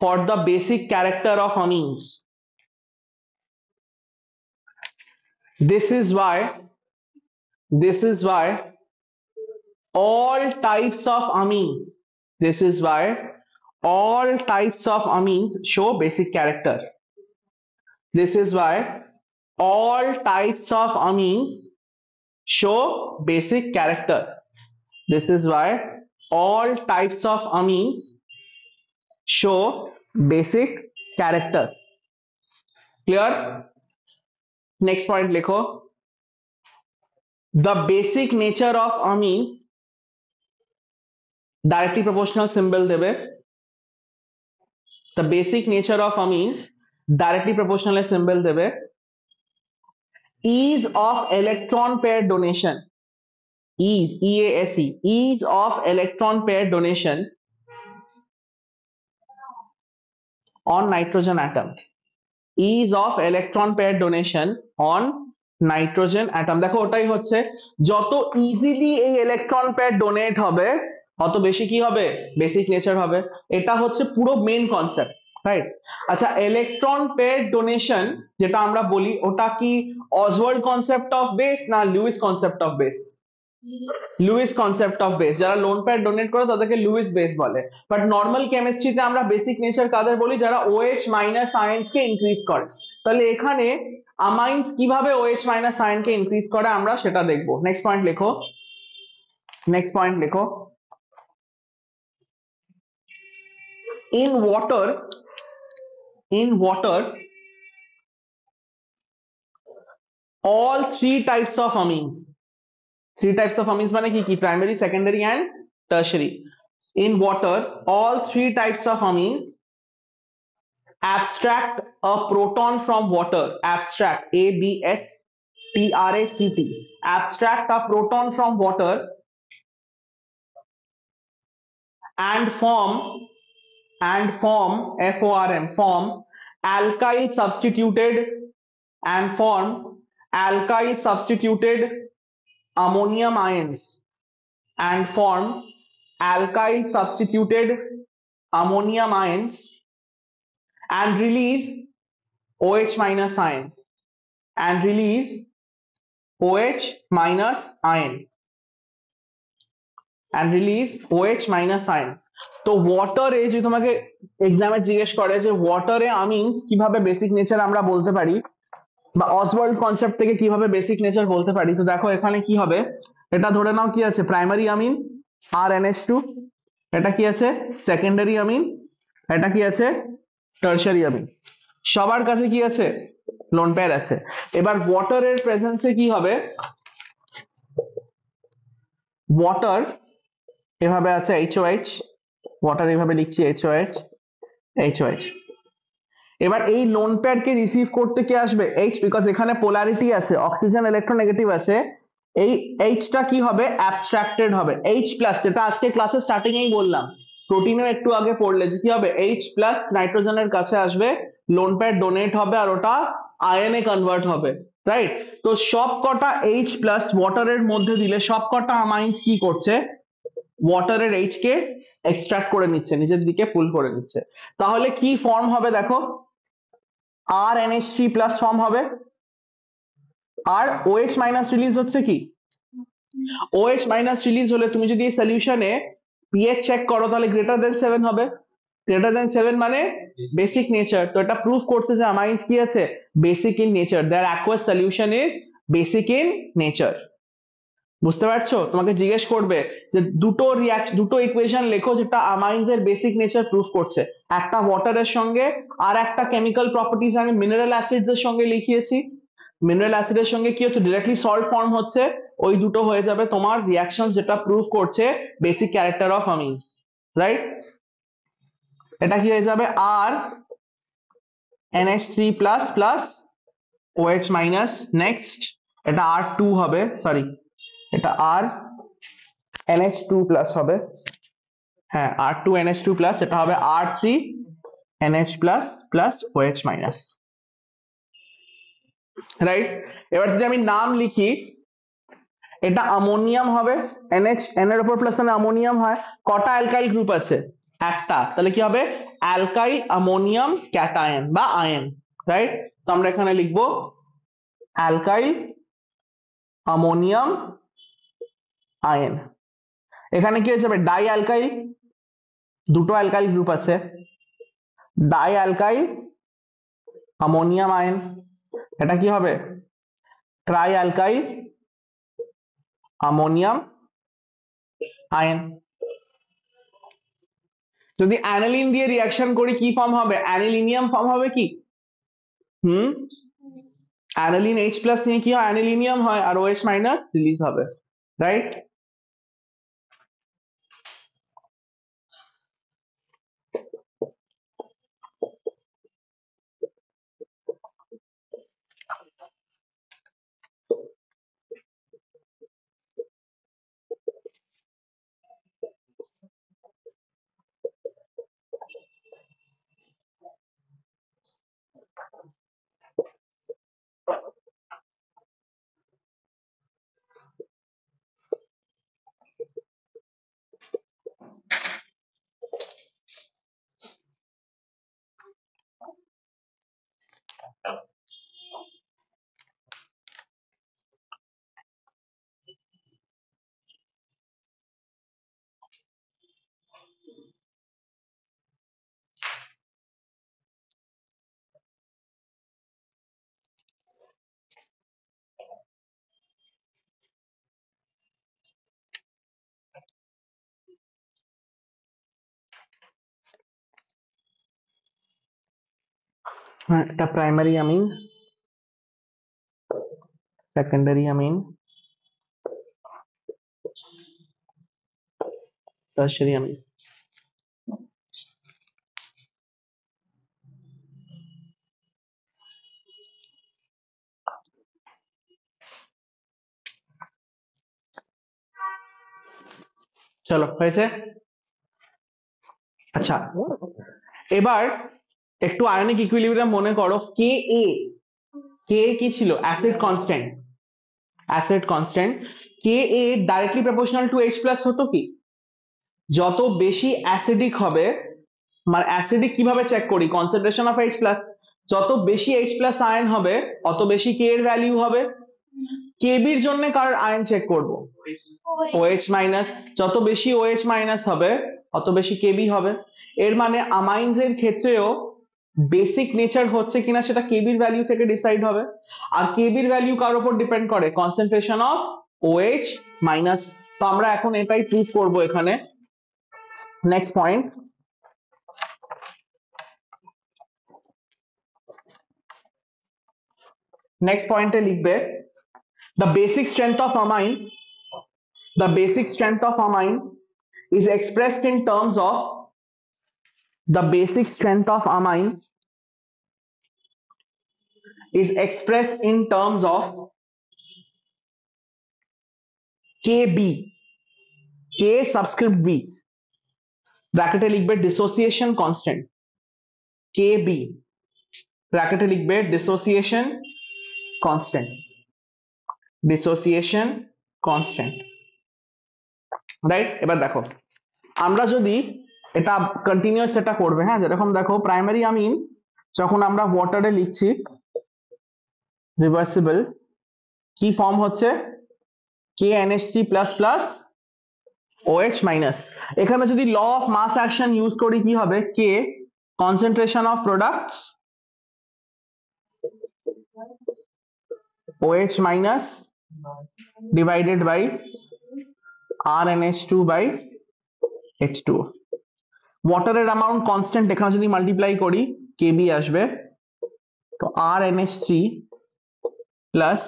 for the basic character of amines. This is why all types of amines, this is why all types of amines show basic character. This is why all types of amines show basic character. This is why all types of amines show basic character. Clear? Next point likho, the basic nature of amines directly proportional symbol debe, the basic nature of amines directly proportional symbol debe, ease of electron pair donation, ease, EASE, ease of electron pair donation on nitrogen atom, ease of electron pair donation on nitrogen atom। দেখো ওটাই হচ্ছে, যত easily এই electron pair donate হবে অত বেশি কি হবে, বেসিক নেচার হবে। এটা হচ্ছে পুরো মেন কনসেপ্ট, রাইট? আচ্ছা, ইলেকট্রন পেয়ার ডোনেশন যেটা আমরা বলি, ওটা কি অসওয়াল্ড কনসেপ্ট অফ বেস না Lewis concept of base? Lewis concept of base. যারা লোন পেয়ার ডোনেট করে তাদেরকে লুইস বেস বলে। বাট নর্মাল কেমিস্ট্রিতে আমরা বেসিক নেচার কাদের বলি? যারা OH মাইনাস আয়ন্স কে ইনক্রিজ করে। তাহলে এখানে আমাইন্স কিভাবে OH মাইনাস আয়ন কে ইনক্রিজ করে আমরা সেটা দেখবো। নেক্সট পয়েন্ট লেখো, নেক্সট পয়েন্ট লেখো। in water in water all three types of amines, three types of amines মানে কি কি? Primary, secondary and tertiary. In water all three types of amines abstract a proton from water. Abstract, ABSTRACT, abstract a proton from water and form form alkyl substituted and form alkyl substituted ammonium ions and form alkyl substituted ammonium ions and release OH minus ion and release OH minus ion and release OH minus ion. তো ওয়াটারে যদি তোমাকে এক্সামে জিজ্ঞেস করে যে ওয়াটারে আমিনস কিভাবে basic nature আমরা বলতে পারি, বা অসওয়াল্ড কনসেপ্ট থেকে কিভাবে বেসিক নেচার বলতে পারি, তো দেখো এখানে কি হবে। এটা ধরে নাও কি আছে, প্রাইমারি আমিন RNH2, এটা কি আছে সেকেন্ডারি আমিন, এটা কি আছে টারশারি আমিন। সবার কাছে কি আছে, লোন পেয়ার আছে। এবার ওয়াটারের প্রেজেন্সে কি হবে, ওয়াটার এভাবে আছে HOH, ওয়াটার এভাবে লিখছি HOH। এবার এই লোন প্যাড কে রিসিভ করতে কে আসবে, H, বিকজ এখানে পোলারিটি আছে, অক্সিজেন ইলেকট্রোনেগেটিভ আছে। এই Hটা কি হবে, অ্যাবস্ট্রাক্টেড হবে H প্লাস, যেটা আজকে ক্লাসের স্টার্টিং এই বললাম, প্রোটিনও একটু আগে পড়লে যে কি হবে, H প্লাস নাইট্রোজেনের কাছে আসবে, লোন প্যাড ডোনেট হবে আর ওটা আয়নে কনভার্ট হবে, রাইট? তো সব কটা H প্লাস ওয়াটারের মধ্যে দিলে সব কটা আমাইন্স কি করছে, ওয়াটারের H কে এক্সট্রাক্ট করে নিচ্ছে, নিজের দিকে পুল করে নিচ্ছে। তাহলে কি ফর্ম হবে দেখো, RNH3 প্লাস ফর্ম হবে, আর OH মাইনাস রিলিজ হচ্ছে কি, OH মাইনাস রিলিজ হলে তুমি যদি এই সলিউশনে pH চেক করো তাহলে গ্রেটার দেন 7 হবে। গ্রেটার দেন 7 মানে বেসিক নেচার। তো এটা প্রুফ করছে যে আমাইন্স কি আছে, basic in nature, their aqueous solution is basic in nature. বুঝতে পারছো? তোমাকে জিজ্ঞেস করবে যে দুটো ইকুয়েশন লেখো যেটা আমাইন্স এর বেসিক নেচার প্রুফ করছে, একটা ওয়াটারের সঙ্গে আর একটা কেমিক্যাল প্রপার্টিজ আমি মিনারেল অ্যাসিডস এর সঙ্গে লিখিয়েছি। মিনারেল অ্যাসিডের সঙ্গে কি হচ্ছে, ডিরেক্টলি সল্ট ফর্ম হচ্ছে, ওই দুটো হয়ে যাবে তোমার রিয়াকশন যেটা প্রুফ করছে বেসিক ক্যারেক্টার অফ অ্যামিনস, রাইট? এটা কি হয়ে যাবে, আর NH3 plus plus OH minus. Next এটা R2 হবে, সরি এটা আর NH2 প্লাস হবে, হ্যাঁ R2 NH2 প্লাস, এটা হবে R3 NH plus plus OH minus, right? এবার যদি আমি নাম লিখি, এটা অ্যামোনিয়াম হবে, NH, N এর উপর প্লাস মানে অ্যামোনিয়াম হয়। কটা অ্যালকাইল গ্রুপ আছে, একটা, তাহলে কি হবে, অ্যালকাইল অ্যামোনিয়াম ক্যাটায়ন বা আয়ন, রাইট? তো আমরা এখানে লিখবো অ্যালকাইল অ্যামোনিয়াম আয়ন। এখানে কি হয়ে যাবে, ডাই অ্যালকাইল, দুটো অ্যালকাইল গ্রুপ আছে, ডাই অ্যালকাইল অ্যামোনিয়াম আয়ন। এটা কি হবে, ট্রাই অ্যালকাইল অ্যামোনিয়াম আয়ন। যদি অ্যানিলিন দিয়ে রিঅ্যাকশন করি কি ফর্ম হবে, অ্যানিলিনিয়াম ফর্ম হবে কি, অ্যানিলিন H প্লাস নিয়ে কি হয়, অ্যানিলিনিয়াম হয়, আর OH মাইনাস রিলিজ হবে, রাইট? এটা primary amine, secondary amine, tertiary amine. চলো হয়েছে। আচ্ছা, এবার একটু আয়নিক ইকুইলিব্রিয়াম মনে করো। কে এ, কে কি ছিল? Acid constant, acid constant. কে এ directly proportional two H plus হতো কি? যত বেশি অ্যাসিডিক হবে, মানে অ্যাসিডিক কিভাবে চেক করি? Concentration of H plus. যত বেশি এইচ প্লাস আয়ন হবে অত বেশি কে এর ভ্যালিউ হবে। কেবির জন্য কার আয়ন চেক করব? OH minus. যত বেশি OH মাইনাস হবে অত বেশি কেবি হবে। এর মানে আমাইন্স এর ক্ষেত্রেও বেসিক নেচার হচ্ছে কিনা সেটা কেবির ভ্যালু থেকে ডিসাইড হবে। আর কেবির ভ্যালু কার উপর ডিপেন্ড করে? Concentration of OH minus. তো আমরা এখন এটাই প্রুফ করব এখানে। নেক্সট পয়েন্ট, নেক্সট পয়েন্টে লিখবে the basic strength of amine, the basic strength of amine is expressed in terms of, the basic strength of amine is expressed in terms of Kb, K subscript B, ব্র্যাকেটে লিখবে dissociation constant, Kb ব্র্যাকেটে লিখবে dissociation constant, dissociation constant, right? এবার দেখো আমরা যদি এটা continuous এটা করবে, হ্যাঁ, যেরকম দেখো প্রাইমারি অ্যামিন যখন আমরা ওয়াটারে লিখছি রিভার্সিবল, কি ফর্ম হচ্ছে? KNH3 plus plus OH minus. এখানে যদি law of mass action use করি কি হবে? K concentration of products OH minus divided by RNH2 by H2O। ওয়াটারের অ্যামাউন্ট কনস্ট্যান্ট, এখানে যদি মাল্টিপ্লাই করি KB আসবে, তো RNH3 plus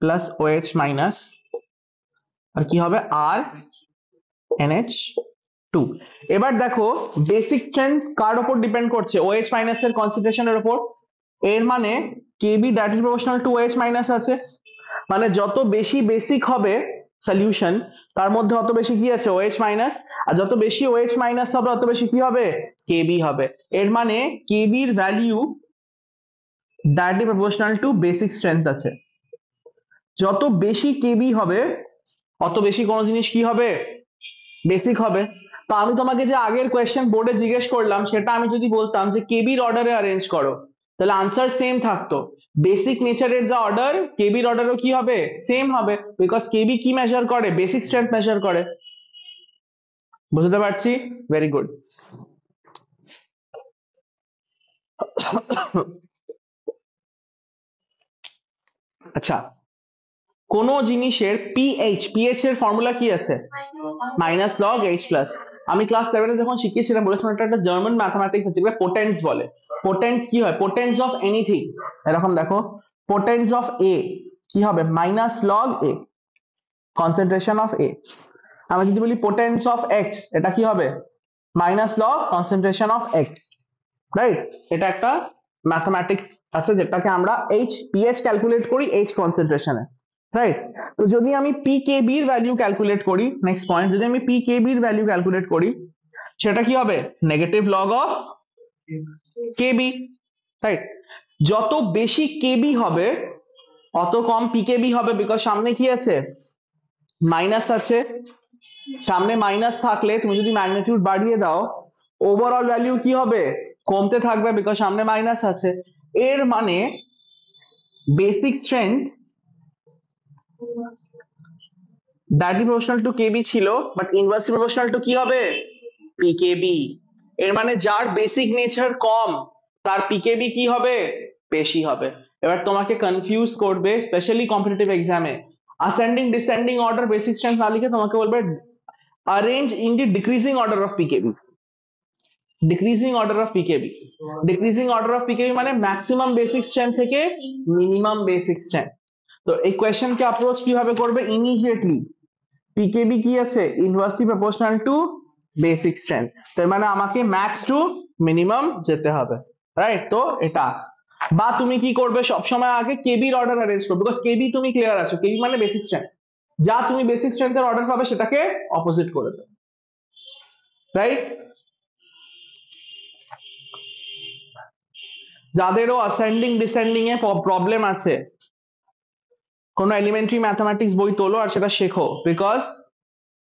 plus OH minus আর কি হবে? RNH2। এবার দেখো বেসিক স্ট্রেংথ কার উপর ডিপেন্ড করছে? OH মাইনাস এর কনসেন্ট্রেশনের উপর। এর মানে KB directly proportional two OH minus আছে, মানে যত বেশি বেসিক হবে সলিউশন তার মধ্যে অত বেশি কি আছে? OH minus. আর যত বেশি OH মাইনাস হবে অত বেশি কি হবে? KB হবে। এর মানে KB এর value directly proportional two basic strength আছে। যত বেশি KB হবে অত বেশি কোনো জিনিস কি হবে? বেসিক হবে। তো আমি তোমাকে যে আগের কোয়েশ্চেন বোর্ডে জিজ্ঞেস করলাম সেটা আমি যদি বলতাম যে কেবির অর্ডারে অ্যারেঞ্জ করো, তাহলে আনসার সেম থাকতো। বেসিক নেচারের যা অর্ডার কেবির অর্ডারও কি হবে? সেম হবে, বিকজ কেবি কি মেজার করে? বেসিক স্ট্রেংথ মেজার করে। বুঝতে পারছি? Very good. আচ্ছা, কোন জিনিসের পিএইচ এর ফর্মুলা কি আছে? Minus log H plus. আমি ক্লাস 7 যখন শিখিয়েছিলাম বলেছিলাম এটা একটা জার্মান ম্যাথমেটিক্স আছে, যেটা পোটেন্স বলে। পোটেন্স কি হয়? Potence of anything. এরকম দেখো, পোটেন্স অফ এ কি হবে? Minus log A, concentration of A. আমি যদি বলি পোটেন্স অফ এক্স, এটা কি হবে? Minus log concentration of X, right? এটা একটা ম্যাথমেটিক্স আছে যেটাকে আমরা পিএইচ ক্যালকুলেট করি এইচ কনসেন্ট্রেশনে, রাইট? তো যদি আমি পিকেবি এর ভ্যালু ক্যালকুলেট করি, নেক্সট পয়েন্ট, যদি আমি পিকেবি এর ভ্যালু ক্যালকুলেট করি সেটা কি হবে? Negative log of Kb, right? যত বেশি কেবি হবে অত কম পিকেবি হবে, বিকজ সামনে কি আছে? মাইনাস আছে। সামনে মাইনাস থাকলে তুমি যদি ম্যাগনিটিউড বাড়িয়ে দাও ওভারঅল ভ্যালু কি হবে? কমতে থাকবে, বিকজ সামনে মাইনাস আছে। এর মানে basic strength directly proportional to Kb ছিল, বাট ইনভার্সলি প্রপোর্শনাল টু কি হবে? পিকেবি। এর মানে যার বেসিক নেচার কম তার পিকেবি কি হবে? বেশি হবে। এবার তোমাকে কনফিউজ করবে স্পেশালি কম্পিটিটিভ এক্সামে, ascending descending order basic strength না লিখে তোমাকে বলবে arrange in the decreasing order of PKB, decreasing order of pKb. Decreasing order of pKb মানে ম্যাক্সিমাম বেসিক স্ট্রেংথ থেকে মিনিমাম বেসিক স্ট্রেংথ। তো এই কোয়েশ্চেনকে অ্যাপ্রোচ কিভাবে করবে? ইমিডিয়েটলি পিকেবি কি আছে? Inversely proportional to basic strength. তার মানে আমাকে ম্যাক্স টু মিনিমাম যেতে হবে, রাইট? তো এটা, বা তুমি কি করবে সবসময় আগে কেবির অর্ডার অ্যারেঞ্জ করবে, বিকজ কেবি তুমি ক্লিয়ার আছো, কেবি মানে বেসিক স্ট্রেংথ, যা তুমি বেসিক স্ট্রেংথের অর্ডার পাবে সেটাকে অপোজিট করে দেবে, রাইট? যাদেরও অ্যাসেন্ডিং ডিসেন্ডিং এ প্রবলেম আছে, কোনো এলিমেন্টারি ম্যাথমেটিক্স বই তোলো আর সেটা শেখো, বিকজ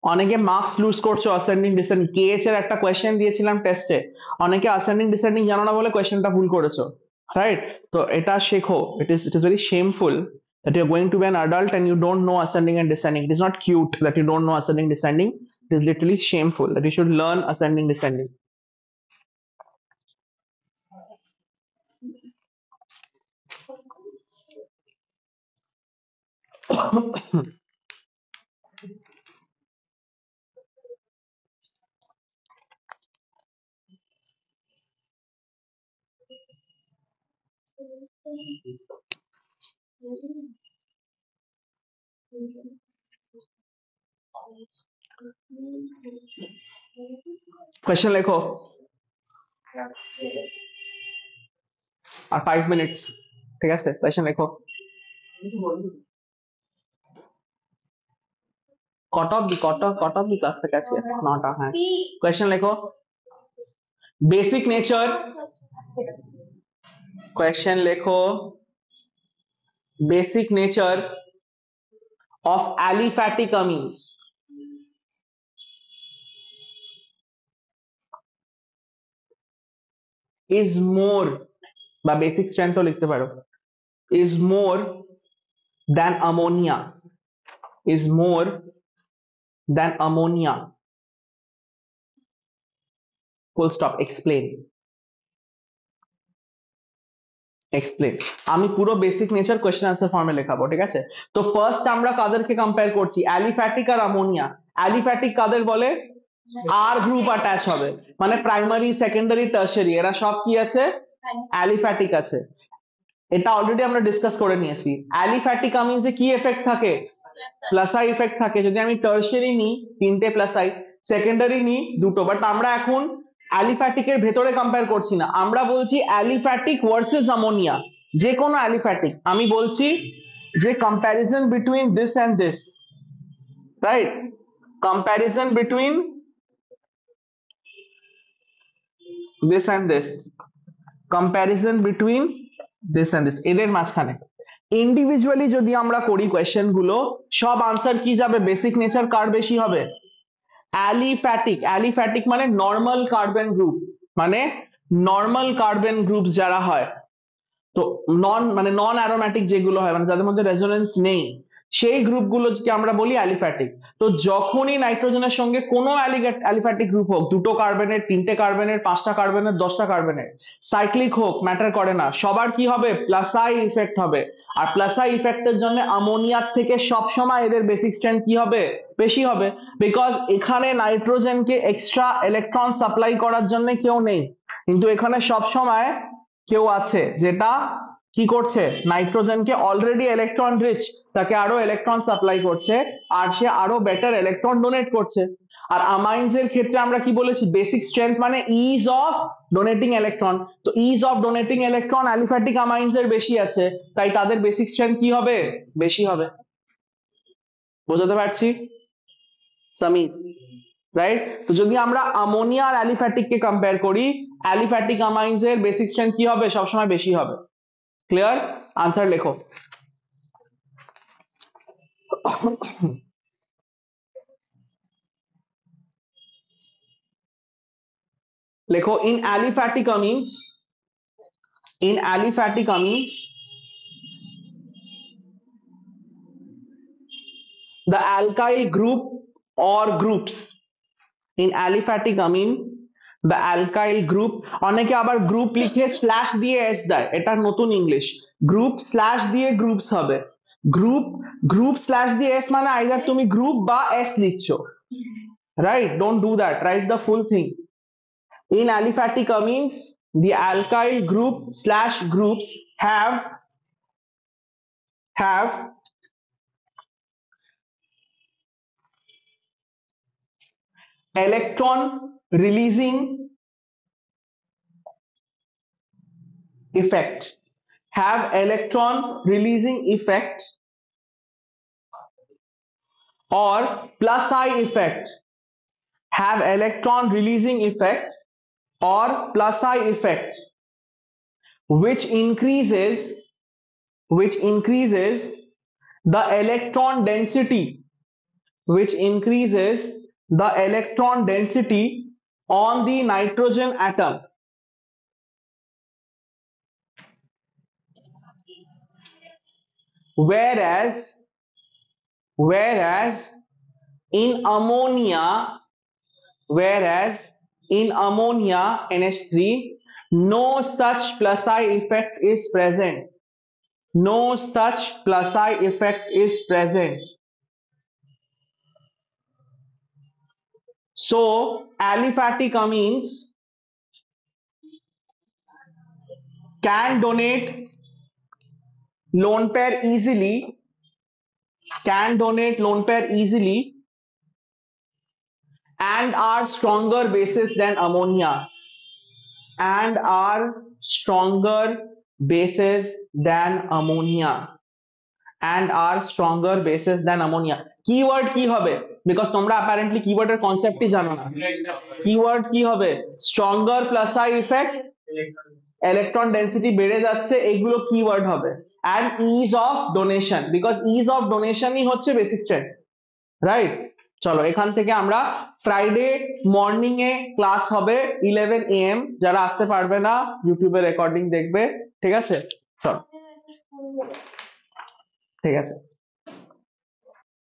অনেকে মার্কস লুজ করছো অ্যাসেন্ডিং ডিসেন্ডিং। কেএইচ এর একটা কোয়েশ্চেন দিয়েছিলাম টেস্টে, অনেকে অ্যাসেন্ডিং ডিসেন্ডিং জানো না বলে কোয়েশ্চেনটা ভুল করেছো, রাইট? তো এটা শেখো। it is very shameful that you're going to be an adult and you don't know ascending and descending. It is not cute that you don't know ascending descending. It is literally shameful that you should learn ascending descending. Question লেখো আর 5 minutes, ঠিক আছে? Question লেখো। কট of the class থেকে আছে 9টা। হ্যাঁ, question লেখো। Basic nature, question লেখো। Basic nature of aliphatic amines is more, বা বেসিক স্ট্রেংথও লিখতে পারো, is more than ammonia, is more than ammonia, full stop. Explain, explain. আমি পুরো বেসিক নেচার কোয়েশ্চেন আনসার ফর্মে লেখাবো, ঠিক আছে? তো ফার্স্ট আমরা কাদেরকে কম্পেয়ার করছি? অ্যালিফ্যাটিক আর অ্যামোনিয়া। অ্যালিফ্যাটিক কাদের বলে? আর গ্রুপ অ্যাটাচ হবে, মানে প্রাইমারি, সেকেন্ডারি, টারশারি, এরা সব কি আছে? অ্যালিফ্যাটিক আছে। এটা অলরেডি আমরা ডিসকাস করে নিয়েছি। অ্যালিফ্যাটিক অ্যামিনসে কি এফেক্ট থাকে? প্লাস আই এফেক্ট থাকে। যদি আমি টারশারি নিই 3টে প্লাস আই, সেকেন্ডারি নিই 2টো। বাট আমরা এখন অ্যালিফ্যাটিকের ভেতরে কম্পেয়ার করছি না, আমরা বলছি অ্যালিফ্যাটিক ভার্সেস অ্যামোনিয়া। যে কোনো অ্যালিফ্যাটিক, আমি বলছি যে comparison between this and this, right? Comparison between this and this, comparison between this and this, এদের মাঝখানে ইন্ডিভিজুয়ালি যদি আমরা করি কোয়েশ্চেন গুলো, সব আনসার কি যাবে? বেসিক নেচার কার বেশি হবে? অ্যালিফ্যাটিক। অ্যালিফ্যাটিক মানে নর্মাল কার্বন গ্রুপ, মানে নর্মাল কার্বন গ্রুপ যারা হয়, তো নন অ্যারোম্যাটিক যেগুলো হয়, মানে যাদের মধ্যে রেজোনেন্স নেই, সেই গ্রুপগুলোকে আমরা বলি অ্যালিফ্যাটিক। তো যখনই নাইট্রোজেনের সঙ্গে কোনো অ্যালিফ্যাটিক গ্রুপ হোক, 2টো কার্বনের, 3টে কার্বনের, 5টা কার্বনের, 10টা কার্বনের, সাইক্লিক হোক, ম্যাটার করে না, সবার কি হবে? প্লাস আই ইফেক্ট হবে। আর প্লাস আই ইফেক্টের জন্য অ্যামোনিয়ার থেকে সবসময় এদের বেসিক স্ট্রেংথ কি হবে? বেশি হবে, বিকজ এখানে নাইট্রোজেনকে এক্সট্রা ইলেকট্রন সাপ্লাই করার জন্য কেউ নেই, কিন্তু এখানে সবসময় কেউ আছে যেটা কি করছে? নাইট্রোজেনকে অলরেডি ইলেকট্রন রিচ, তাকে আরো ইলেকট্রন সাপ্লাই করছে, আর সে আরো বেটার ইলেকট্রন ডোনেট করছে। আর অ্যামাইন্স এর ক্ষেত্রে আমরা কি বলেছি? বেসিক স্ট্রেংথ মানে ইজ অফ ডোনেটিং ইলেকট্রন। তো is of donating electron aliphatic amines এর বেশি আছে, তাই তাদের বেসিক স্ট্রেংথ কি হবে? বেশি হবে। বোঝাতে পারছি সামি? রাইট? তো যদি আমরা অ্যামোনিয়া আর অ্যালিফ্যাটিক কে কম্পেয়ার করি, অ্যালিফ্যাটিক অ্যামাইন্স এর বেসিক স্ট্রেংথ কি হবে? সবসময় বেশি হবে। ক্লিয়ার? আনসার লেখো। লেখো, in aliphatic amines, in aliphatic amines the alkyl group or groups, in aliphatic amine the alkyl group, অনেকে আবার গ্রুপ লিখে স্ল্যাশ দিয়ে এস দেয়, এটা নতুন ইংলিশ। গ্রুপ স্ল্যাশ দিয়ে গ্রুপস হবে, গ্রুপ স্ল্যাশ দিয়ে এস মানে আইদার তুমি গ্রুপ বা এস লিখছো, right? Don't do that, write the full thing. In aliphatic amines, the alkyl group slash groups have electron releasing effect, or plus I effect, have electron releasing effect or plus I effect, which increases the electron density, on the nitrogen atom. Whereas in ammonia, NH3, no such plus I effect is present. So aliphatic amines can donate lone pair easily, and are stronger bases than ammonia, keyword কি হবে, because তোমরা apparently কিওয়ার্ডের কনসেপ্টই জানো না। Keyword কি হবে? Stronger plus I effect, electron density বেড়ে যাচ্ছে, এগুলো কিওয়ার্ড হবে। And ease of donation, because ease of ডোনেশনই হচ্ছে বেসিক স্ট্রেংথ, রাইট? চলো এখান থেকে আমরা ফ্রাইডে মর্নিং এ ক্লাস হবে 11 AM, যারা আসতে পারবে না ইউটিউবে রেকর্ডিং দেখবে, ঠিক আছে? চলো, আমাদের একটা স্কুল ঠিক আছে।